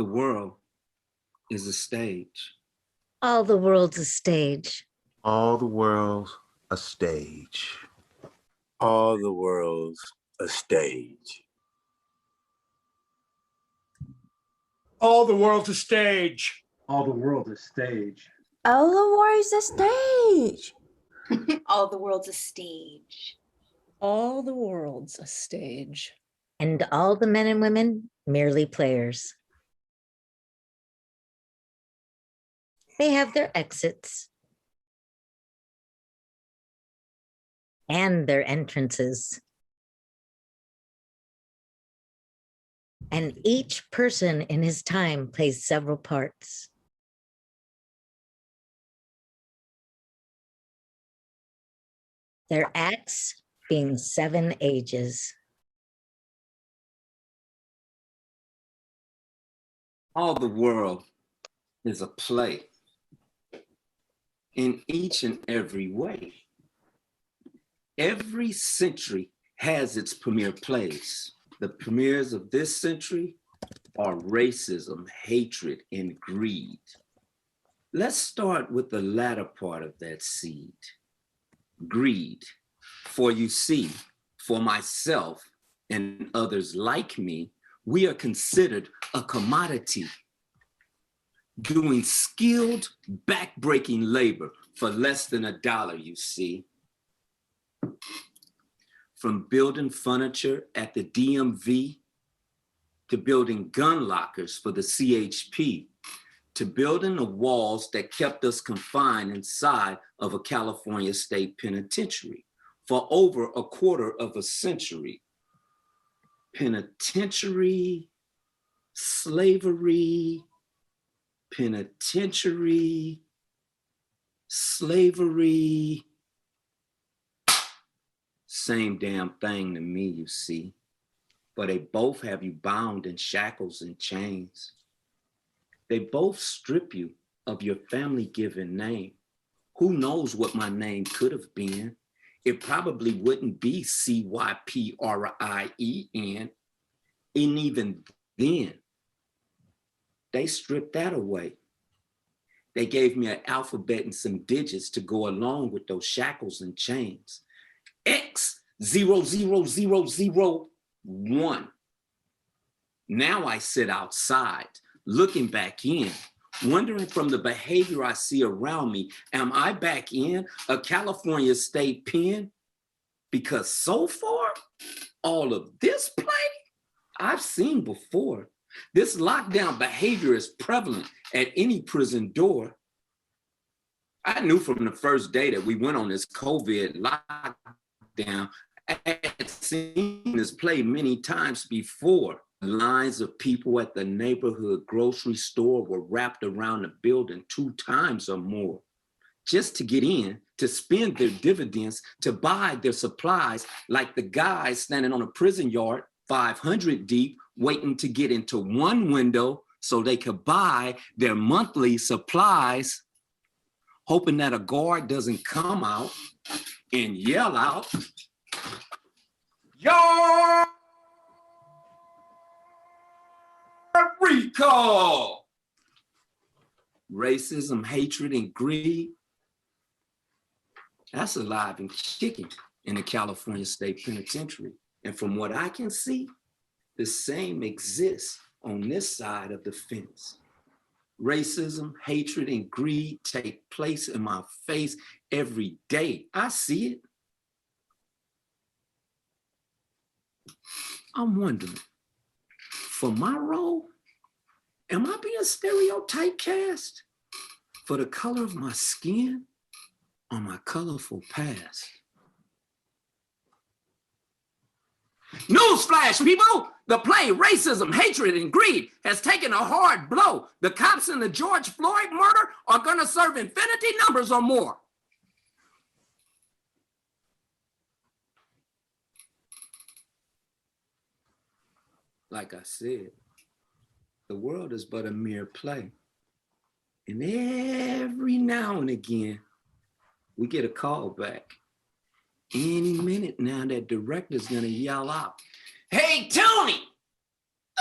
The world is a stage. All the world's a stage. All the world's a stage. All the world's a stage. All the world's a stage. All the world is stage. All the world's a stage. All the world's a stage. All the world's a stage. And all the men and women merely players. They have their exits and their entrances. And each person in his time plays several parts. Their acts being 7 ages. All the world is a play in each and every way. Every century has its premier plays. The premieres of this century are racism, hatred, and greed. Let's start with the latter part of that seed. Greed. For you see, for myself and others like me, we are considered a commodity, doing skilled, back-breaking labor for less than $1, you see. From building furniture at the DMV, to building gun lockers for the CHP, to building the walls that kept us confined inside of a California state penitentiary for over a quarter of a century. Penitentiary, slavery, penitentiary, slavery. Same damn thing to me, you see. But they both have you bound in shackles and chains. They both strip you of your family-given name. Who knows what my name could have been? It probably wouldn't be Cyprien. And even then, they stripped that away. They gave me an alphabet and some digits to go along with those shackles and chains. X000001. Now I sit outside, looking back in, wondering from the behavior I see around me, am I back in a California state pen? Because so far, all of this play I've seen before. This lockdown behavior is prevalent at any prison door. I knew from the first day that we went on this COVID lockdown, I had seen this play many times before. Lines of people at the neighborhood grocery store were wrapped around the building 2 times or more, just to get in, to spend their dividends, to buy their supplies, like the guys standing on a prison yard, 500 deep, waiting to get into one window so they could buy their monthly supplies, hoping that a guard doesn't come out and yell out, "Your recall!" Racism, hatred, and greed, that's alive and kicking in the California State Penitentiary. And from what I can see, the same exists on this side of the fence. Racism, hatred, and greed take place in my face every day. I see it. I'm wondering, for my role, am I being stereotype cast for the color of my skin or my colorful past? Newsflash, people! The play Racism, Hatred, and Greed has taken a hard blow. The cops in the George Floyd murder are gonna serve infinity numbers or more. Like I said, the world is but a mere play. And every now and again, we get a call back. Any minute now, that director's gonna yell out, "Hey, Tony,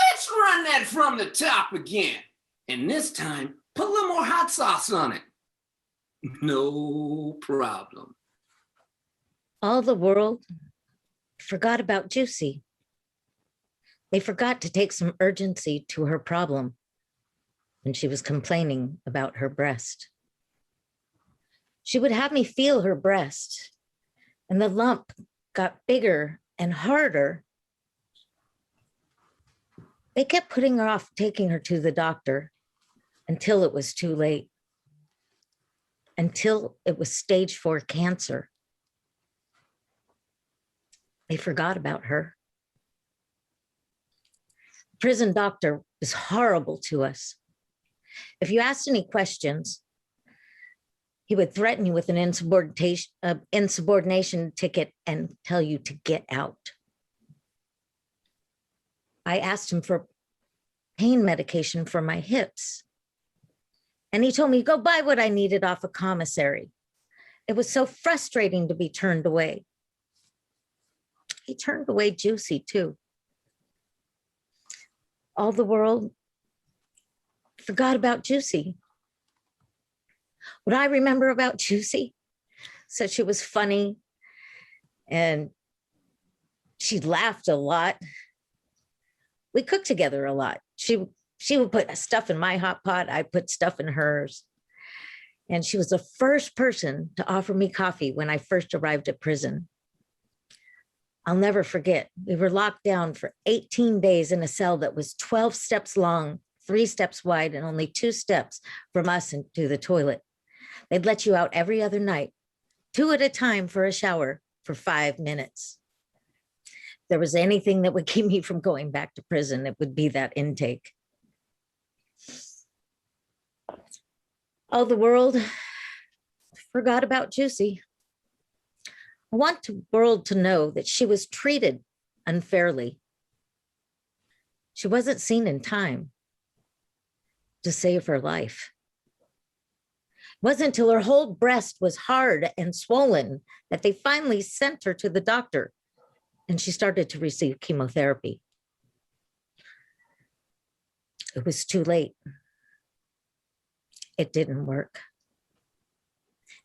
Let's run that from the top again. And this time, put a little more hot sauce on it. No problem. All the world forgot about Juicy. They forgot to take some urgency to her problem when she was complaining about her breast. She would have me feel her breast, and the lump got bigger and harder. They kept putting her off taking her to the doctor until it was too late, until it was stage 4 cancer. They forgot about her. Prison doctor was horrible to us. If you asked any questions, he would threaten you with an insubordination ticket and tell you to get out. I asked him for pain medication for my hips. And he told me, go buy what I needed off a commissary. It was so frustrating to be turned away. He turned away Juicy too. All the world forgot about Juicy. What I remember about Juicy, said she was funny and she laughed a lot. We cooked together a lot. She would put stuff in my hot pot. I put stuff in hers. And she was the first person to offer me coffee when I first arrived at prison. I'll never forget. We were locked down for 18 days in a cell that was 12 steps long, 3 steps wide, and only 2 steps from us into the toilet. They'd let you out every other night, 2 at a time for a shower for 5 minutes. If there was anything that would keep me from going back to prison, it would be that intake. All the world forgot about Juicy. I want the world to know that she was treated unfairly. She wasn't seen in time to save her life. It wasn't until her whole breast was hard and swollen that they finally sent her to the doctor and she started to receive chemotherapy. It was too late. It didn't work.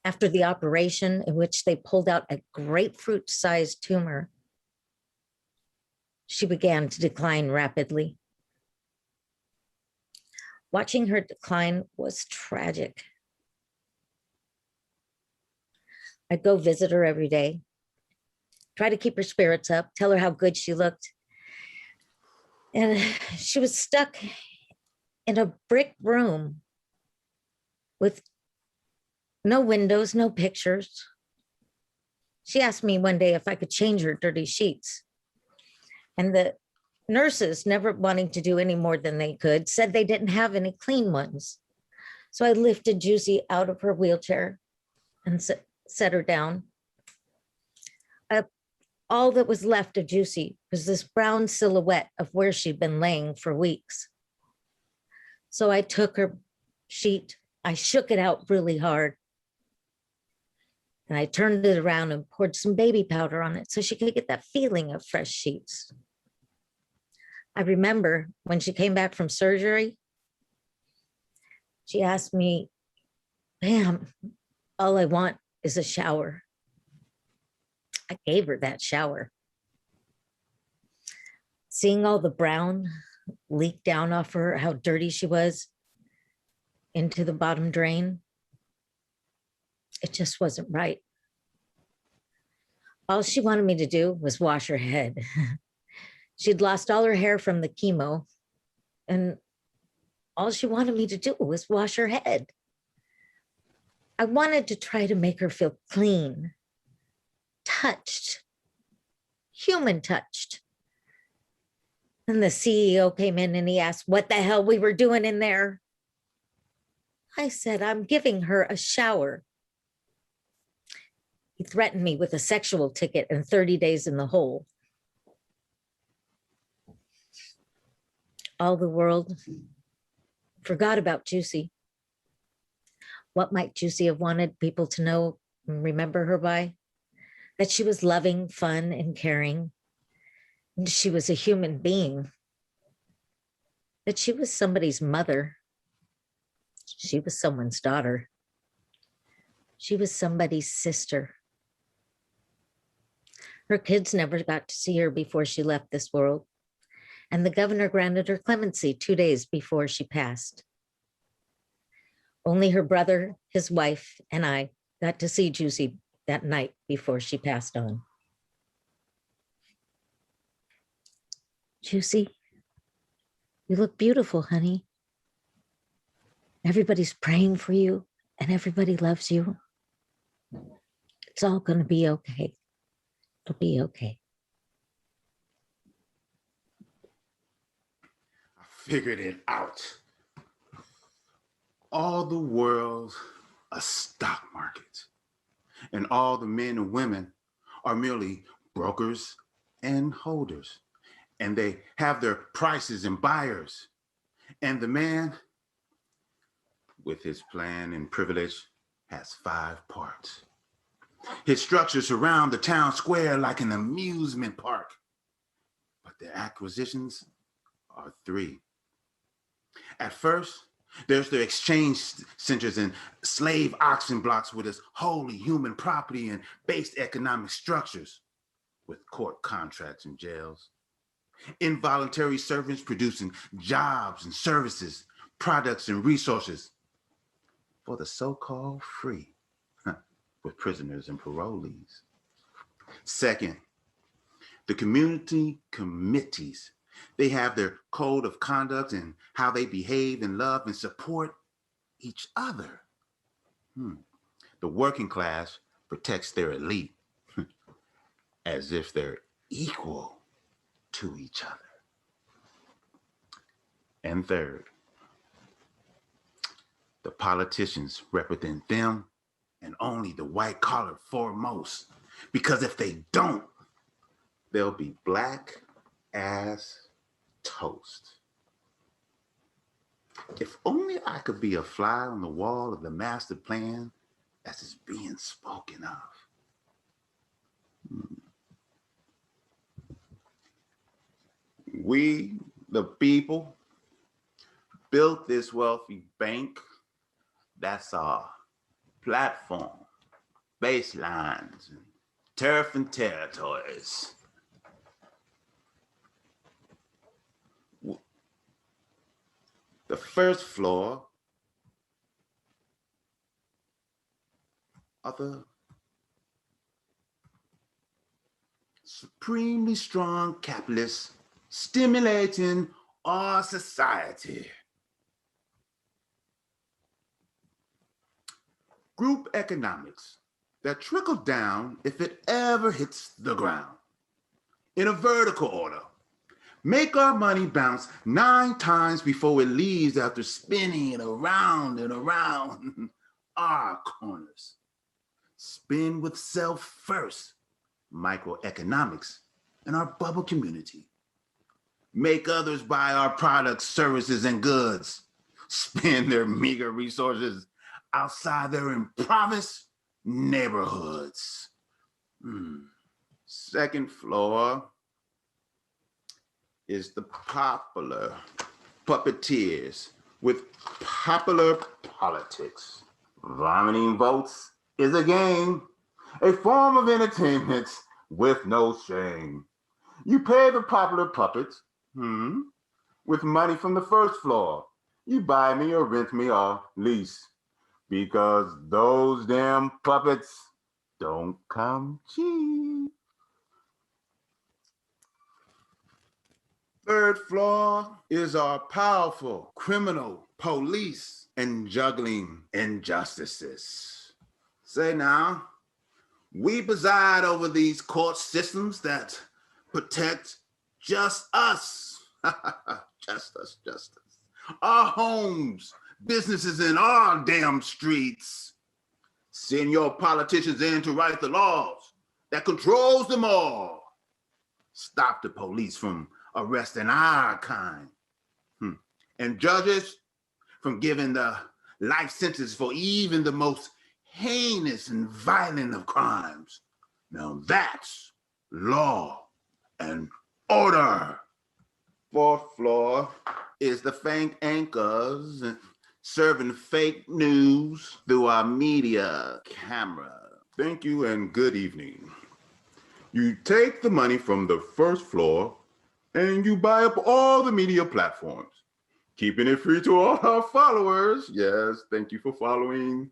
After the operation, in which they pulled out a grapefruit-sized tumor, she began to decline rapidly. Watching her decline was tragic. I'd go visit her every day, try to keep her spirits up, tell her how good she looked. And she was stuck in a brick room with no windows, no pictures. She asked me one day if I could change her dirty sheets. And the nurses, never wanting to do any more than they could, said they didn't have any clean ones. So I lifted Juicy out of her wheelchair and set her down. All that was left of Juicy was this brown silhouette of where she'd been laying for weeks. So I took her sheet, I shook it out really hard, and I turned it around and poured some baby powder on it so she could get that feeling of fresh sheets. I remember when she came back from surgery, she asked me, "Pam, all I want is a shower." I gave her that shower. Seeing all the brown leak down off her, how dirty she was, into the bottom drain, it just wasn't right. All she wanted me to do was wash her head. She'd lost all her hair from the chemo, and all she wanted me to do was wash her head. I wanted to try to make her feel clean, touched, human touched. And the CEO came in and he asked what the hell we were doing in there. I said, "I'm giving her a shower." He threatened me with a sexual ticket and 30 days in the hole. All the world forgot about Juicy. What might Juicy have wanted people to know and remember her by? That she was loving, fun, and caring. And she was a human being. But she was somebody's mother. She was someone's daughter. She was somebody's sister. Her kids never got to see her before she left this world. And the governor granted her clemency 2 days before she passed. Only her brother, his wife, and I got to see Juicy that night before she passed on. Juicy, you look beautiful, honey. Everybody's praying for you and everybody loves you. It's all going to be okay. It'll be okay. I figured it out. All the world's a stock market, and all the men and women are merely brokers and holders, and they have their prices and buyers. And the man, with his plan and privilege, has 5 parts. His structures surround the town square like an amusement park, but their acquisitions are 3. At first, there's the exchange centers and slave auction blocks with its wholly human property and based economic structures, with court contracts and jails. Involuntary servants producing jobs and services, products and resources for the so-called free, with prisoners and parolees. Second, the community committees. They have their code of conduct and how they behave and love and support each other. The working class protects their elite as if they're equal to each other. And third, the politicians represent them and only the white collar foremost, because if they don't, they'll be black as toast. If only I could be a fly on the wall of the master plan as is being spoken of. We, the people, built this wealthy bank. That's our platform, baselines, and turf and territories. The first floor of the supremely strong capitalists stimulating our society. Group economics that trickle down if it ever hits the ground in a vertical order. Make our money bounce 9 times before it leaves after spinning it around and around our corners. Spin with self first, microeconomics in our bubble community. Make others buy our products, services, and goods. Spend their meager resources outside their impoverished neighborhoods. Second floor is the popular puppeteers with popular politics. Vomiting votes is a game, a form of entertainment with no shame. You pay the popular puppets with money from the first floor. You buy me or rent me or lease, because those damn puppets don't come cheap. Third floor is our powerful criminal police and juggling injustices. Say now, we preside over these court systems that protect just us. Just us, just us. Our homes, businesses, and our damn streets. Send your politicians in to write the laws that controls them all. Stop the police from arresting our kind. And judges from giving the life sentence for even the most heinous and violent of crimes. Now that's law and order. Fourth floor is the fake anchors serving fake news through our media camera. Thank you and good evening. You take the money from the first floor and you buy up all the media platforms, keeping it free to all our followers. Yes, thank you for following.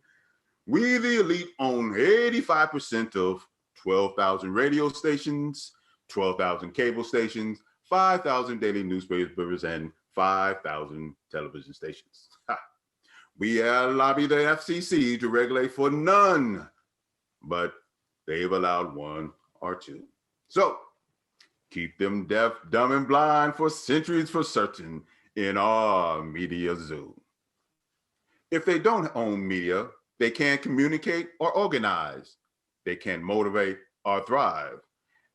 We, the elite, own 85% of 12,000 radio stations, 12,000 cable stations, 5,000 daily newspapers, and 5,000 television stations. Ha. We lobbied the FCC to regulate for none, but they've allowed one or two. So keep them deaf, dumb, and blind for centuries for certain in our media zoo. If they don't own media, they can't communicate or organize. They can't motivate or thrive.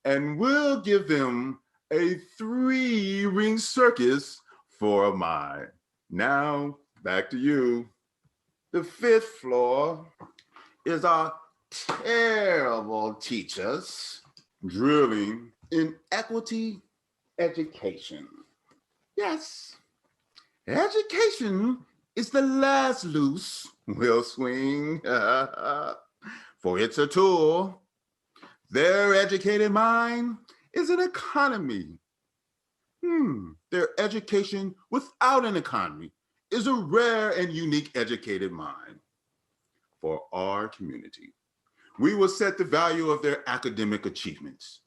And we'll give them a 3-ring circus for a mind. Now, back to you. The 5th floor is our terrible teachers drilling in equity education. Yes, education is the last loose we'll swing, for it's a tool. Their educated mind is an economy. Their education without an economy is a rare and unique educated mind. For our community, we will set the value of their academic achievements.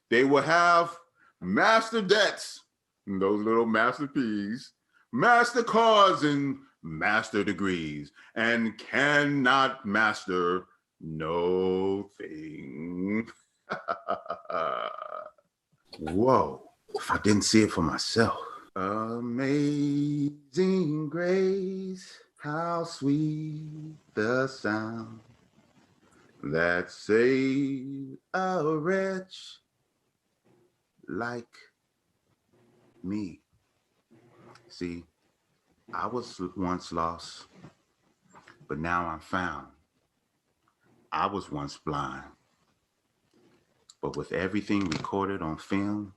They will have master debts, those little master P's, master cards, and master degrees, and cannot master no thing. Whoa, if I didn't see it for myself. Amazing grace, how sweet the sound that saved a wretch like me. See, I was once lost, but now I'm found. I was once blind, but with everything recorded on film,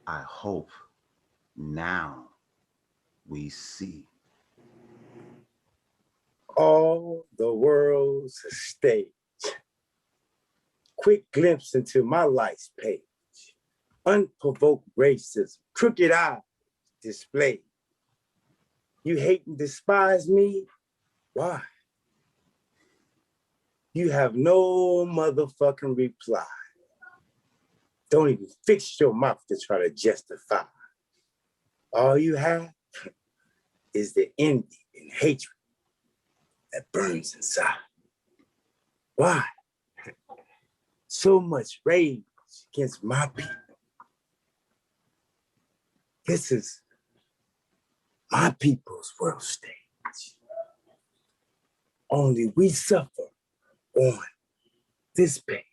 I hope now we see. All the world's a stage. Quick glimpse into my life's page. Unprovoked racism, crooked eye displayed. You hate and despise me? Why? You have no motherfucking reply. Don't even fix your mouth to try to justify. All you have is the envy and hatred that burns inside. Why? So much rage against my people. This is my people's world stage. Only we suffer on this page,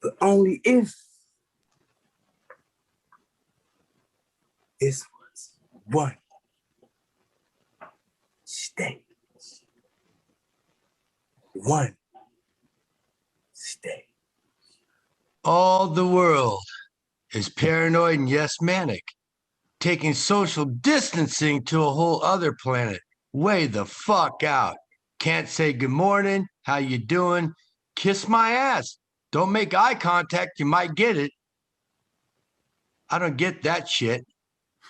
but only if this was one stage. One stage. All the world is paranoid and yes manic, taking social distancing to a whole other planet. Way the fuck out. Can't say good morning, how you doing? Kiss my ass. Don't make eye contact, you might get it. I don't get that shit.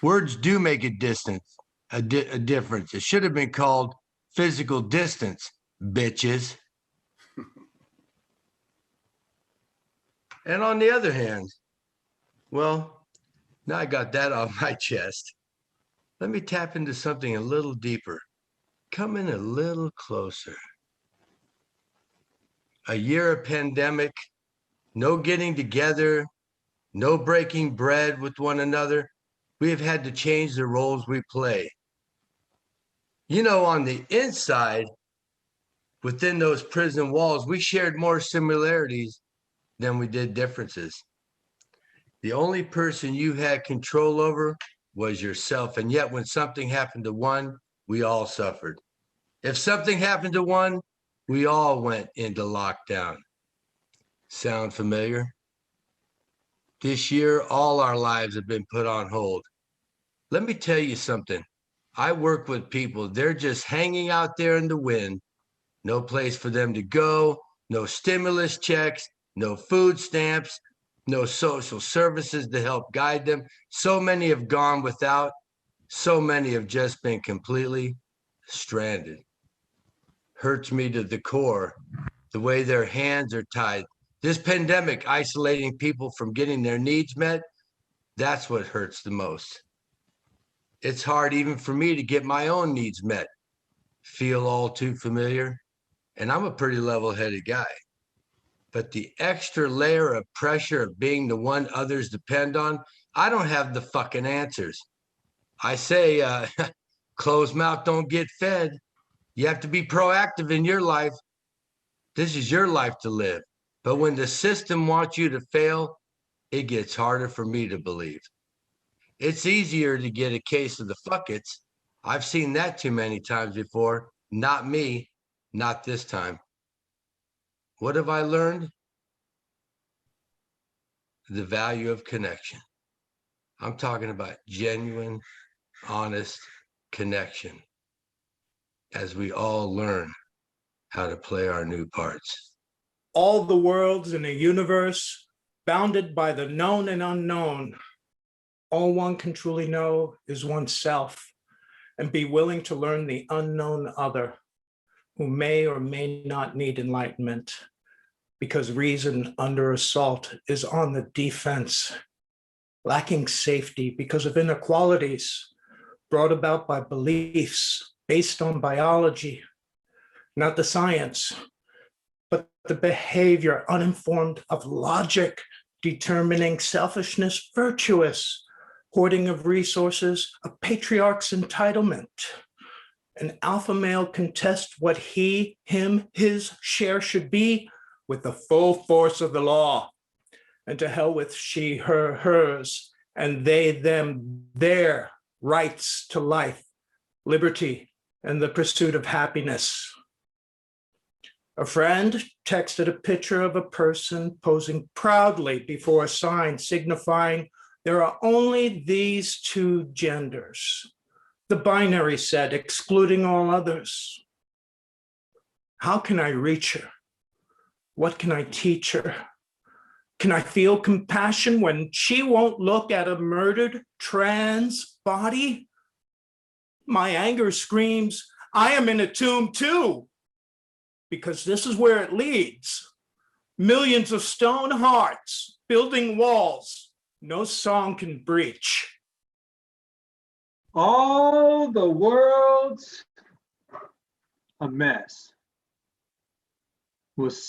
Words do make a distance, a difference. It should have been called physical distance, bitches. And on the other hand, well, now I got that off my chest. Let me tap into something a little deeper. Come in a little closer. A year of pandemic, no getting together, no breaking bread with one another. We have had to change the roles we play. You know, on the inside, within those prison walls, we shared more similarities than we did differences. The only person you had control over was yourself. And yet when something happened to one, we all suffered. If something happened to one, we all went into lockdown. Sound familiar? This year, all our lives have been put on hold. Let me tell you something. I work with people, they're just hanging out there in the wind, no place for them to go, no stimulus checks, no food stamps, no social services to help guide them. So many have gone without, so many have just been completely stranded. Hurts me to the core, the way their hands are tied. This pandemic isolating people from getting their needs met, that's what hurts the most. It's hard even for me to get my own needs met. Feel all too familiar? And I'm a pretty level-headed guy. But the extra layer of pressure of being the one others depend on, I don't have the fucking answers. I say, closed mouth don't get fed. You have to be proactive in your life. This is your life to live. But when the system wants you to fail, it gets harder for me to believe. It's easier to get a case of the fuckets. I've seen that too many times before. Not me, not this time. What have I learned? The value of connection. I'm talking about genuine, honest connection as we all learn how to play our new parts. All the worlds in a universe bounded by the known and unknown. All one can truly know is oneself, and be willing to learn the unknown other who may or may not need enlightenment, because reason under assault is on the defense, lacking safety because of inequalities brought about by beliefs based on biology, not the science, but the behavior uninformed of logic, determining selfishness virtuous, hoarding of resources, a patriarch's entitlement. An alpha male contests what he, him, his share should be with the full force of the law. And to hell with she, her, hers, and they, them, their rights to life, liberty, and the pursuit of happiness. A friend texted a picture of a person posing proudly before a sign signifying there are only these two genders. The binary said, excluding all others. How can I reach her? What can I teach her? Can I feel compassion when she won't look at a murdered trans body? My anger screams, I am in a tomb too, because this is where it leads. Millions of stone hearts building walls no song can breach. All the world's a mess. With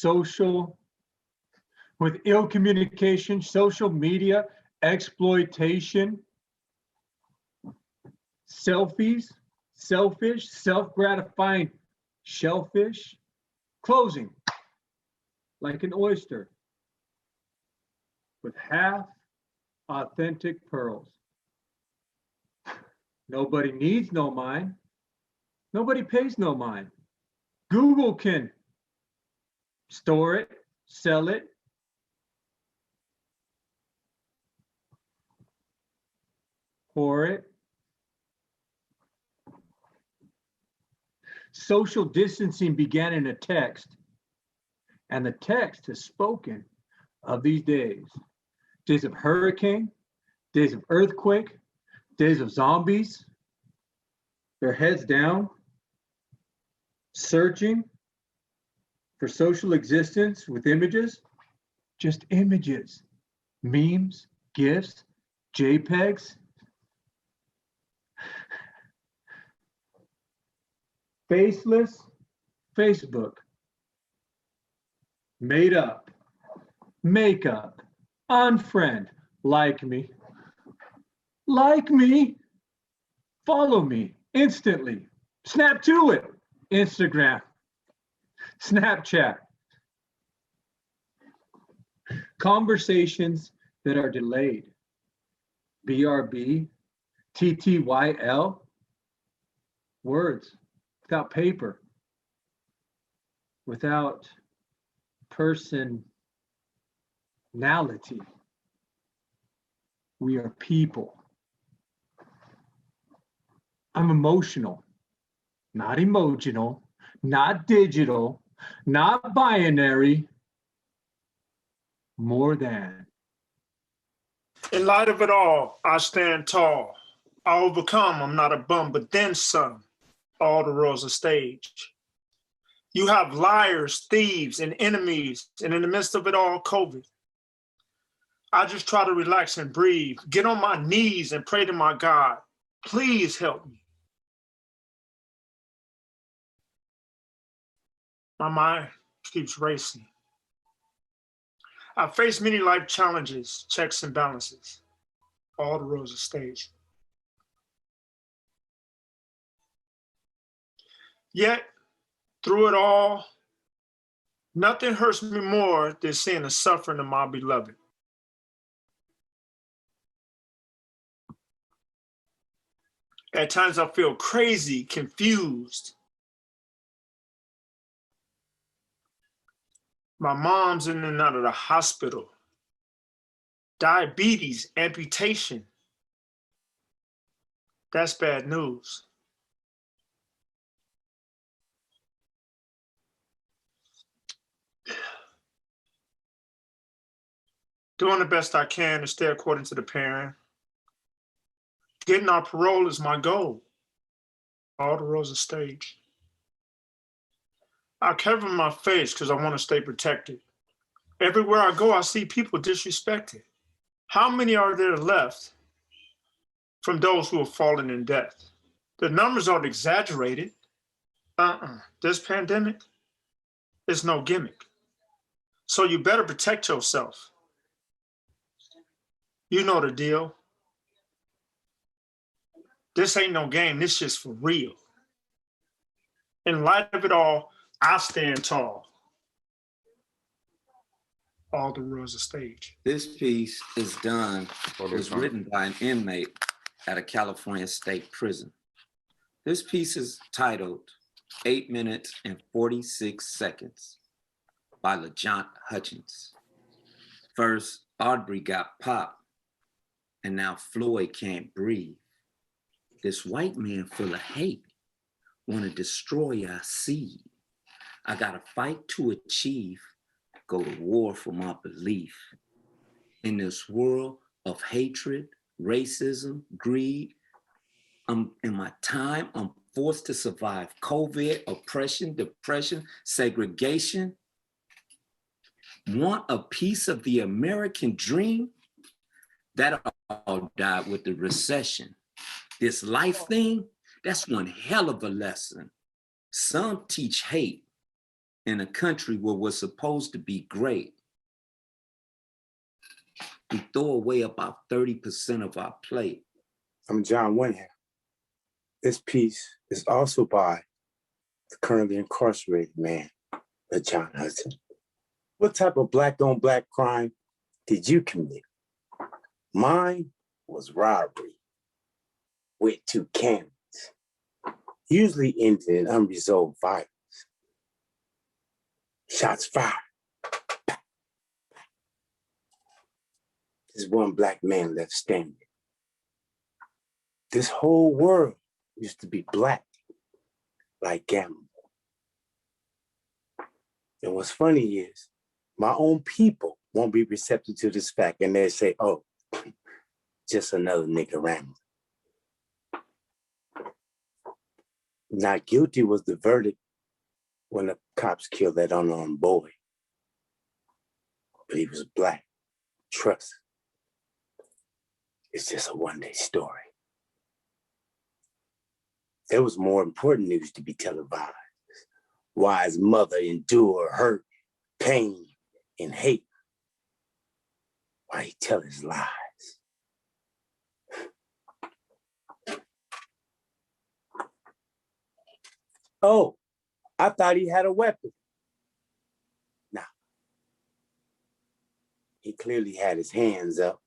ill communication, social media, exploitation, selfies, selfish, self-gratifying shellfish, closing like an oyster with half authentic pearls. Nobody needs no mind. Nobody pays no mind. Google can store it, sell it, pour it. Social distancing began in a text, and the text has spoken of these days. Days of hurricane, days of earthquake, days of zombies, their heads down, searching for social existence with images, just images, memes, GIFs, JPEGs. Faceless Facebook, made up, makeup, unfriend, like me, follow me instantly, snap to it, Instagram, Snapchat, conversations that are delayed, BRB, TTYL, words without paper, without personality. We are people. I'm emotional, not emotional, not digital, not binary, more than. In light of it all, I stand tall. I overcome, I'm not a bum, but then some. All the roles are staged. You have liars, thieves, and enemies, and in the midst of it all, COVID. I just try to relax and breathe, get on my knees and pray to my God. Please help me. My mind keeps racing. I face many life challenges, checks and balances. All the roles are staged. Yet, through it all, nothing hurts me more than seeing the suffering of my beloved. At times I feel crazy, confused. My mom's in and out of the hospital. Diabetes, amputation. That's bad news. Doing the best I can to stay according to the parent. Getting our parole is my goal. All the roles are staged. I cover my face because I want to stay protected. Everywhere I go, I see people disrespected. How many are there left from those who have fallen in death? The numbers aren't exaggerated. This pandemic is no gimmick. So you better protect yourself. You know the deal. This ain't no game, this shit's for real. In light of it all, I stand tall. All the rules are staged. This piece is written by an inmate at a California state prison. This piece is titled 8 minutes and 46 seconds by LaJaunt Hutchins. First, Aubrey got popped, and now Floyd can't breathe. This white man full of hate wanna destroy our seed. I gotta fight to achieve, go to war for my belief. In this world of hatred, racism, greed, in my time, I'm forced to survive COVID, oppression, depression, segregation. Want a piece of the American dream? That all died with the recession. This life thing, that's one hell of a lesson. Some teach hate in a country where we're supposed to be great. We throw away about 30% of our plate. I'm John Windham. This piece is also by the currently incarcerated man, John Hudson. What type of black-on-black crime did you commit? Mine was robbery with 2 cannons, usually ended in unresolved violence. Shots fired. There's one black man left standing. This whole world used to be black, like gambling. And what's funny is, my own people won't be receptive to this fact, and they say, oh, just another nigga rambling. Not guilty was the verdict when the cops killed that unarmed boy. But he was black. Trust. It's just a one-day story. There was more important news to be televised. Why his mother endured hurt, pain, and hate. Why he tell his lies. Oh, I thought he had a weapon. Nah. He clearly had his hands up.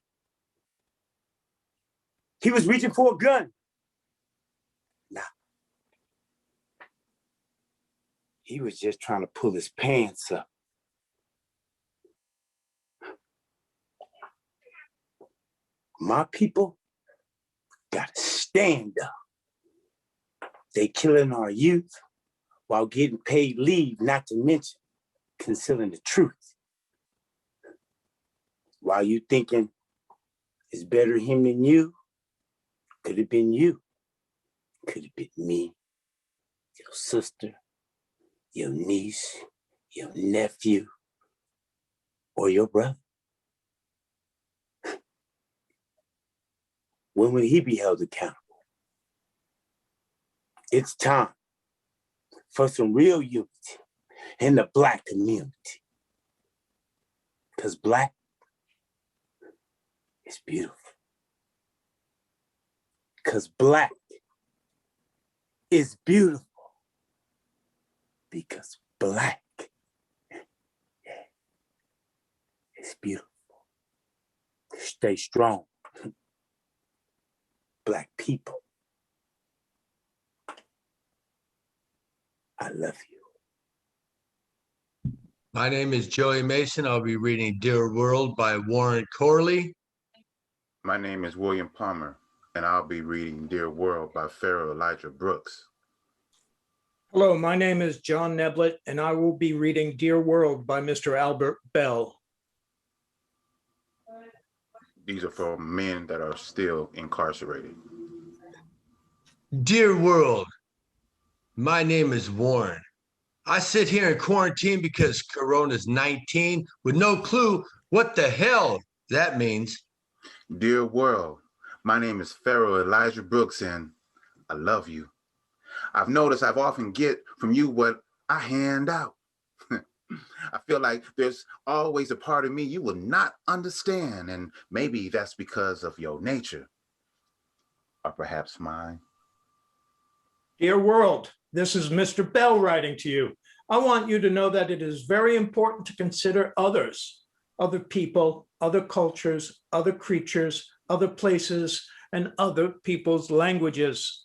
He was reaching for a gun. Nah. He was just trying to pull his pants up. My people gotta stand up. They killing our youth while getting paid leave, not to mention concealing the truth. While you thinking it's better him than you, could have been you. Could have been me, your sister, your niece, your nephew, or your brother. When will he be held accountable? It's time for some real unity in the Black community. Because Black is beautiful. Because Black is beautiful. Because Black is beautiful. Stay strong. Black people, I love you. My name is Joey Mason. I'll be reading Dear World by Warren Corley. My name is William Palmer, and I'll be reading Dear World by Pharaoh Elijah Brooks. Hello, my name is John Neblett, and I will be reading Dear World by Mr. Albert Bell. These are for men that are still incarcerated. Dear World, my name is Warren. I sit here in quarantine because Corona's 19 with no clue what the hell that means. Dear World, my name is Pharaoh Elijah Brooks, and I love you. I've noticed I've often get from you what I hand out. I feel like there's always a part of me you will not understand, and maybe that's because of your nature, or perhaps mine. Dear World, this is Mr. Bell writing to you. I want you to know that it is very important to consider others, other people, other cultures, other creatures, other places, and other people's languages.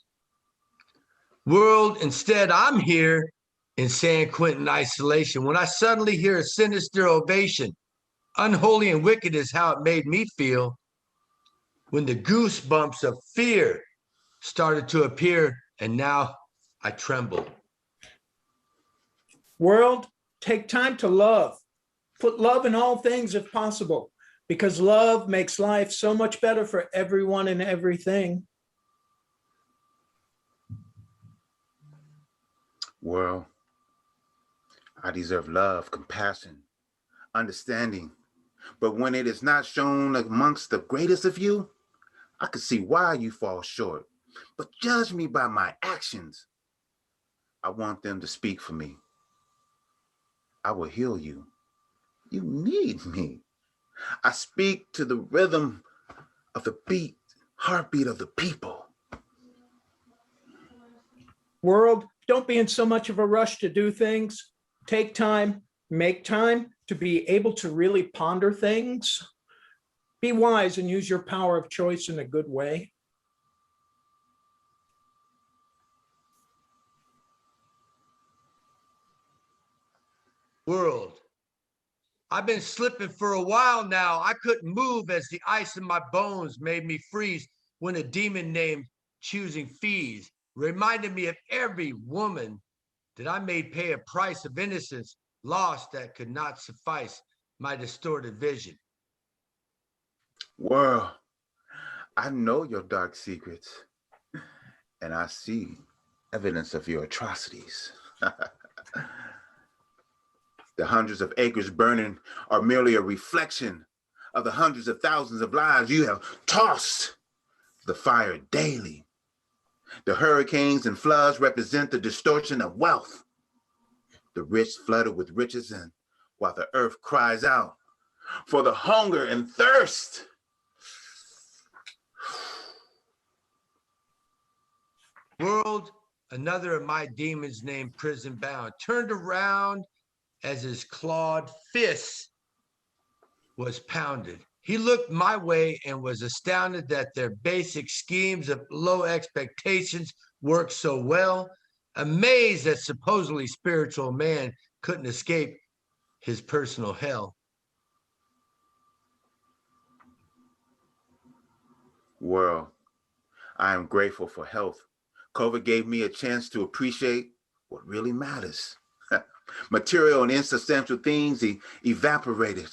World, instead, I'm here in San Quentin isolation when I suddenly hear a sinister ovation. Unholy and wicked is how it made me feel when the goosebumps of fear started to appear, and now I tremble. World, take time to love. Put love in all things if possible, because love makes life so much better for everyone and everything. World, I deserve love, compassion, understanding. But when it is not shown amongst the greatest of you, I can see why you fall short. But judge me by my actions. I want them to speak for me. I will heal you. You need me. I speak to the rhythm of the beat, heartbeat of the people. World, don't be in so much of a rush to do things. Take time, make time to be able to really ponder things. Be wise and use your power of choice in a good way. World, I've been slipping for a while now. I couldn't move as the ice in my bones made me freeze when a demon named Choosing Fees reminded me of every woman that I made pay a price of innocence lost that could not suffice my distorted vision. World, I know your dark secrets, and I see evidence of your atrocities. The hundreds of acres burning are merely a reflection of the hundreds of thousands of lives you have tossed the fire daily. The hurricanes and floods represent the distortion of wealth. The rich flooded with riches, and while the earth cries out for the hunger and thirst. World, another of my demons named Prison Bound turned around as his clawed fist was pounded. He looked my way and was astounded that their basic schemes of low expectations worked so well, amazed that supposedly spiritual man couldn't escape his personal hell. World, I am grateful for health, COVID gave me a chance to appreciate what really matters. Material and insubstantial things evaporated.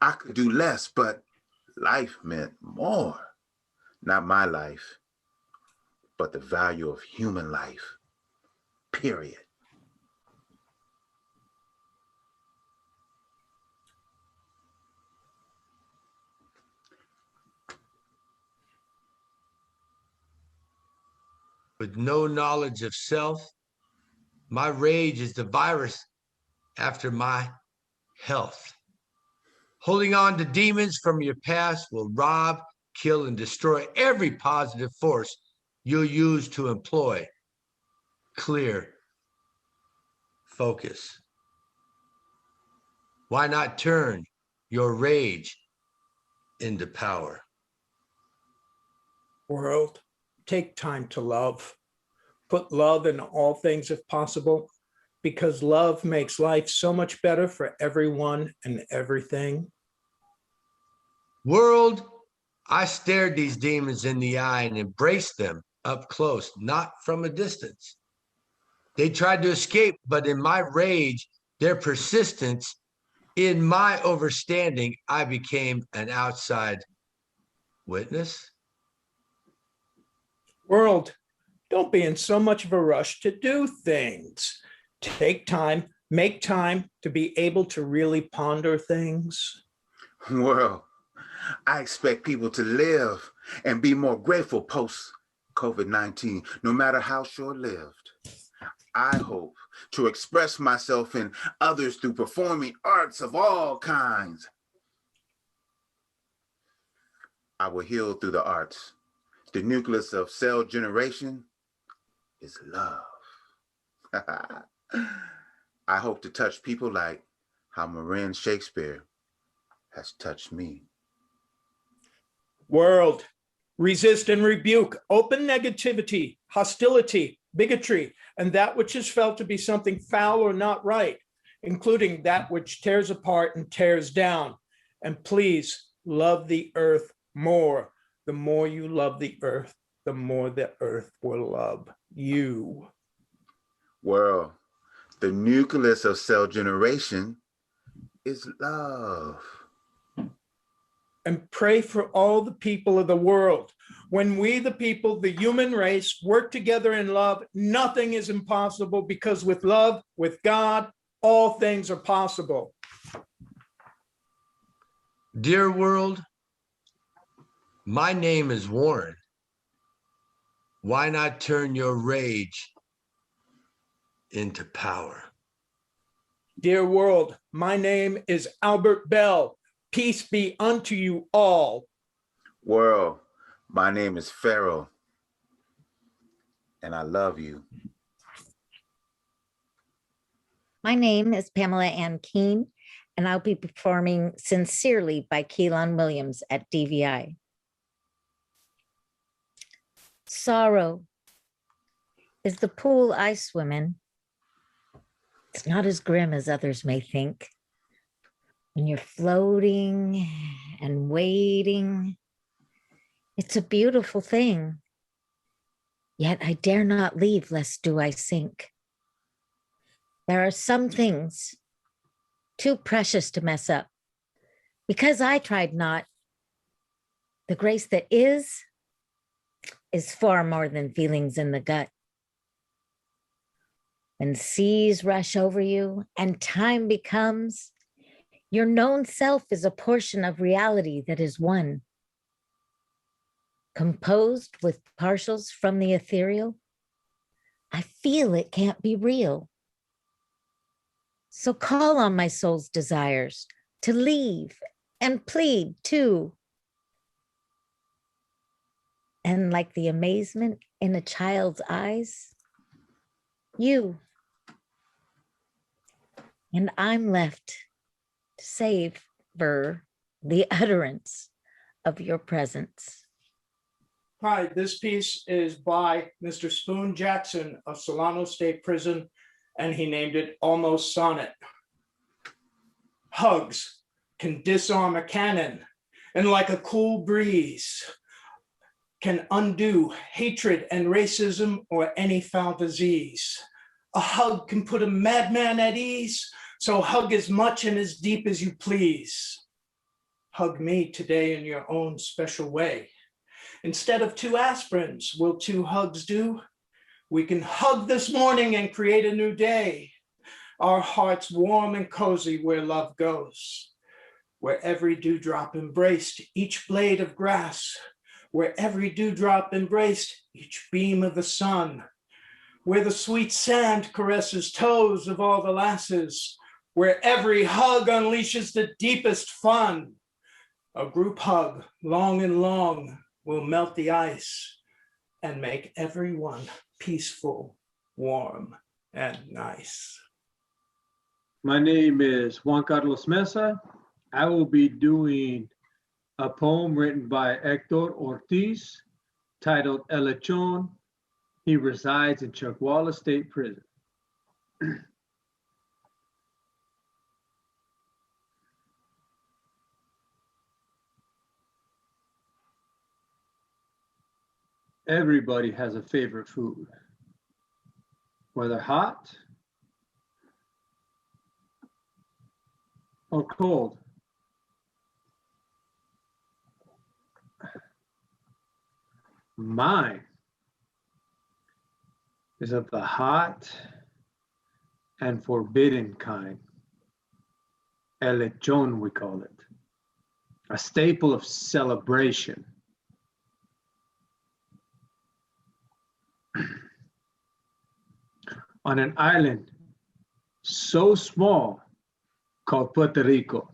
I could do less, but life meant more. Not my life, but the value of human life, period. With no knowledge of self, my rage is the virus after my health. Holding on to demons from your past will rob, kill, and destroy every positive force you'll use to employ. Clear. Focus. Why not turn your rage into power? World, take time to love. Put love in all things if possible, because love makes life so much better for everyone and everything. World, I stared these demons in the eye and embraced them up close, not from a distance. They tried to escape, but in my rage, their persistence, in my overstanding, I became an outside witness. World, don't be in so much of a rush to do things. Take time, make time to be able to really ponder things. World, I expect people to live and be more grateful post-COVID-19, no matter how short-lived. I hope to express myself in others through performing arts of all kinds. I will heal through the arts. The nucleus of cell generation is love. I hope to touch people like how Marin Shakespeare has touched me. World, resist and rebuke open negativity, hostility, bigotry, and that which is felt to be something foul or not right, including that which tears apart and tears down. And please love the earth more. The more you love the earth, the more the earth will love you. World, the nucleus of cell generation is love. And pray for all the people of the world. When we, the people, the human race, work together in love, nothing is impossible, because with love, with God, all things are possible. Dear world, my name is Warren. Why not turn your rage into power? Dear world, my name is Albert Bell. Peace be unto you all. World, my name is Pharaoh, and I love you. My name is Pamela Ann Keane, and I'll be performing Sincerely by Keelan Williams at DVI. Sorrow is the pool I swim in. It's not as grim as others may think. When you're floating and waiting, it's a beautiful thing. Yet I dare not leave lest do I sink. There are some things too precious to mess up. Because I tried not, the grace that is far more than feelings in the gut. When seas rush over you and time becomes, your known self is a portion of reality that is one. Composed with partials from the ethereal, I feel it can't be real. So call on my soul's desires to leave and plead too. And like the amazement in a child's eyes, you and I'm left to savor the utterance of your presence. Hi, this piece is by Mr. Spoon Jackson of Solano State Prison, and he named it Almost Sonnet. Hugs can disarm a cannon, and like a cool breeze, can undo hatred and racism or any foul disease. A hug can put a madman at ease, so hug as much and as deep as you please. Hug me today in your own special way. Instead of 2 aspirins, will 2 hugs do? We can hug this morning and create a new day. Our hearts warm and cozy where love goes. Where every dewdrop embraced each blade of grass. Where every dewdrop embraced each beam of the sun. Where the sweet sand caresses toes of all the lasses. Where every hug unleashes the deepest fun. A group hug, long and long, will melt the ice and make everyone peaceful, warm, and nice. My name is Juan Meza. I will be doing a poem written by Hector Ortiz titled El Lechon. He resides in Chihuahua State Prison. Everybody has a favorite food, whether hot or cold. Mine is of the hot and forbidden kind. El lechon, we call it, a staple of celebration. On an island so small called Puerto Rico.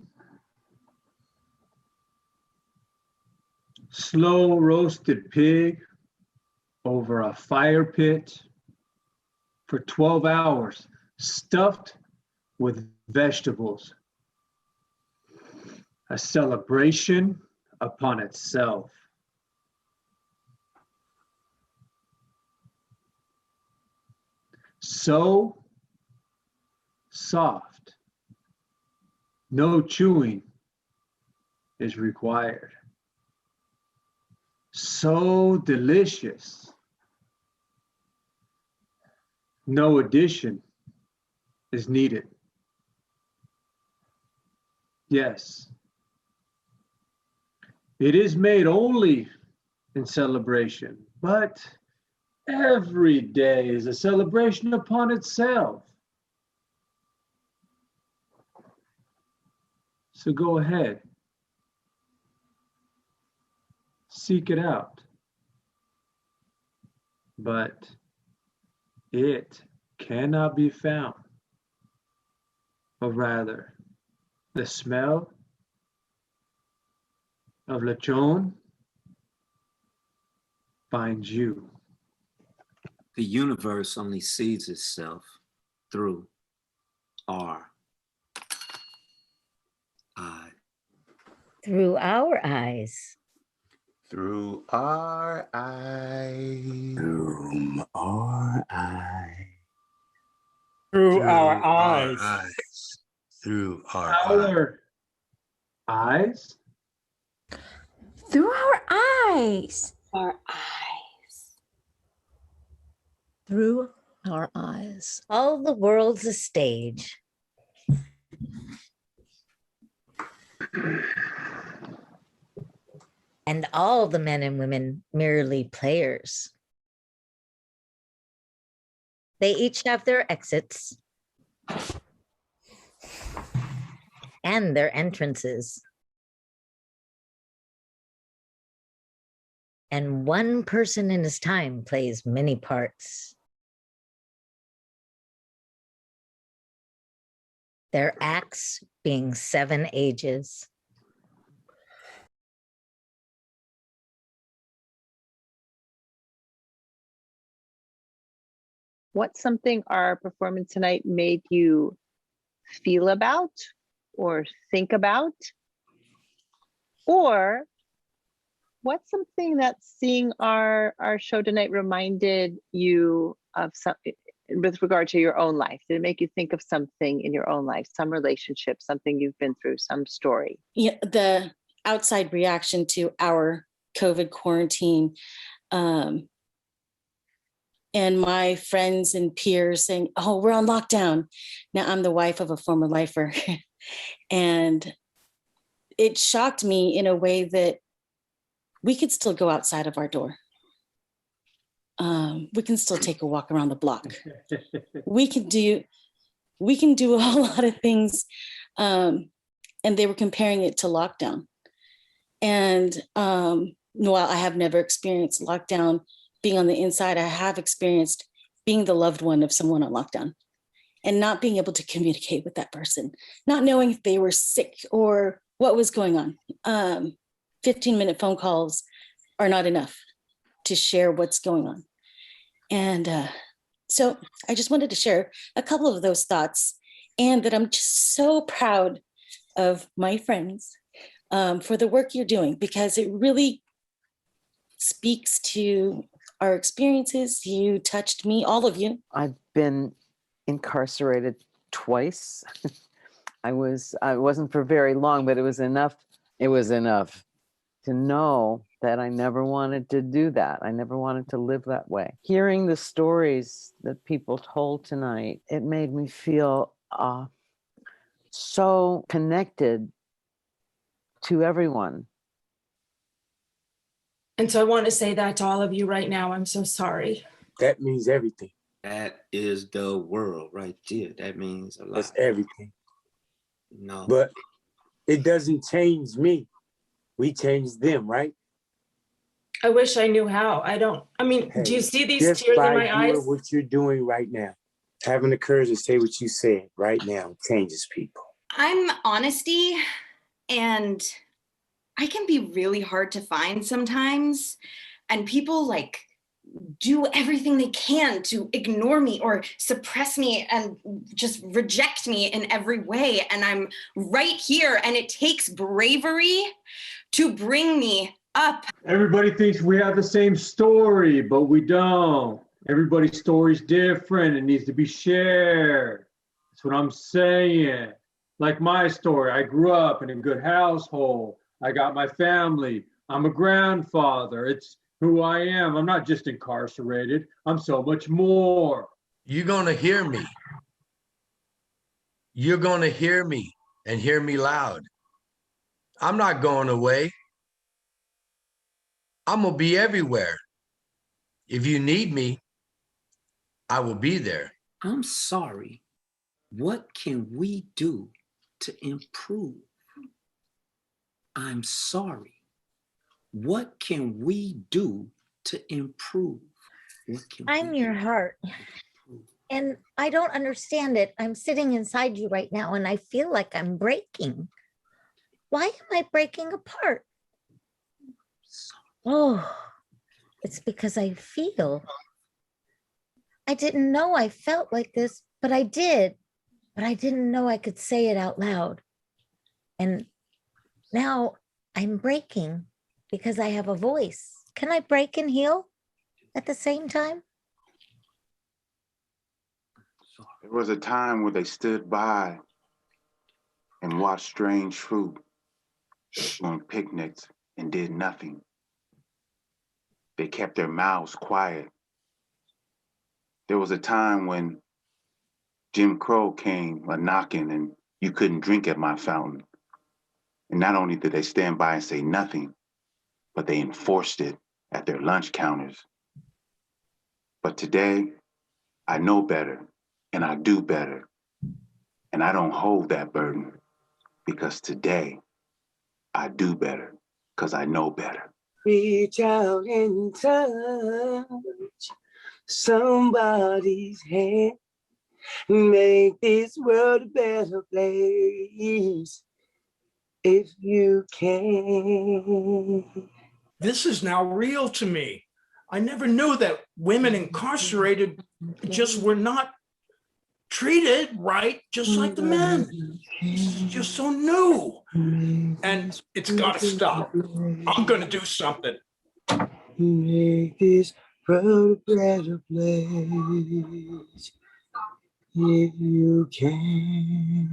Slow roasted pig over a fire pit for 12 hours, stuffed with vegetables. A celebration upon itself. So soft, no chewing is required. So delicious, no addition is needed. Yes, it is made only in celebration, but every day is a celebration upon itself. So go ahead, seek it out. But it cannot be found, or rather, the smell of lechon finds you. The universe only sees itself through our eyes. Through our eyes. Through our eyes. Through our eyes. Through our eyes. Through our eyes. Through our eyes. Our eyes. Through our eyes. All the world's a stage. And all the men and women merely players. They each have their exits and their entrances. And one person in his time plays many parts. Their acts being 7 ages. What's something our performance tonight made you feel about or think about? Or what's something that seeing our show tonight reminded you of with regard to your own life? Did it make you think of something in your own life, some relationship, something you've been through, some story? Yeah, the outside reaction to our COVID quarantine. And my friends and peers saying, oh, we're on lockdown. Now I'm the wife of a former lifer. And it shocked me in a way that we could still go outside of our door. We can still take a walk around the block. We can do a whole lot of things. And they were comparing it to lockdown. And while I have never experienced lockdown being on the inside, I have experienced being the loved one of someone on lockdown and not being able to communicate with that person, not knowing if they were sick or what was going on. 15-minute phone calls are not enough to share what's going on. And so I just wanted to share a couple of those thoughts, and that I'm just so proud of my friends for the work you're doing, because it really speaks to our experiences. You touched me, all of you. I've been incarcerated twice. I wasn't for very long, but it was enough. It was enough to know that I never wanted to do that. I never wanted to live that way. Hearing the stories that people told tonight, it made me feel so connected to everyone. And so I want to say that to all of you right now. I'm so sorry. That means everything. That is the world right there. That means a lot. That's everything. No. But it doesn't change me. We change them, right? I wish I knew how. Hey, do you see these just tears in by my eyes? doing what you're doing right now, having the courage to say what you said right now changes people. I'm honesty, and I can be really hard to find sometimes. And people do everything they can to ignore me or suppress me and just reject me in every way. And I'm right here, and it takes bravery to bring me up. Everybody thinks we have the same story, but we don't. Everybody's story's different. It needs to be shared. That's what I'm saying. Like my story, I grew up in a good household. I got my family. I'm a grandfather. It's who I am. I'm not just incarcerated. I'm so much more. You're going to hear me. You're going to hear me, and hear me loud. I'm not going away. I'm going to be everywhere. If you need me, I will be there. I'm sorry. What can we do to improve? I'm sorry. What can we do to improve? I'm your heart. And I don't understand it. I'm sitting inside you right now, and I feel like I'm breaking. Why am I breaking apart? Oh, it's because I feel. I didn't know I felt like this, but I did. But I didn't know I could say it out loud. And now I'm breaking because I have a voice. Can I break and heal at the same time? There was a time where they stood by and watched strange Troupe on picnics and did nothing. They kept their mouths quiet. There was a time when Jim Crow came a-knocking and you couldn't drink at my fountain. And not only did they stand by and say nothing, but they enforced it at their lunch counters. But today, I know better and I do better. And I don't hold that burden, because today I do better because I know better. Reach out and touch somebody's hand. Make this world a better place if you can. This is now real to me. I never knew that women incarcerated just were not treated right, just like the men. It's just so new. And it's got to stop. I'm going to do something. Make this world a better place if you can.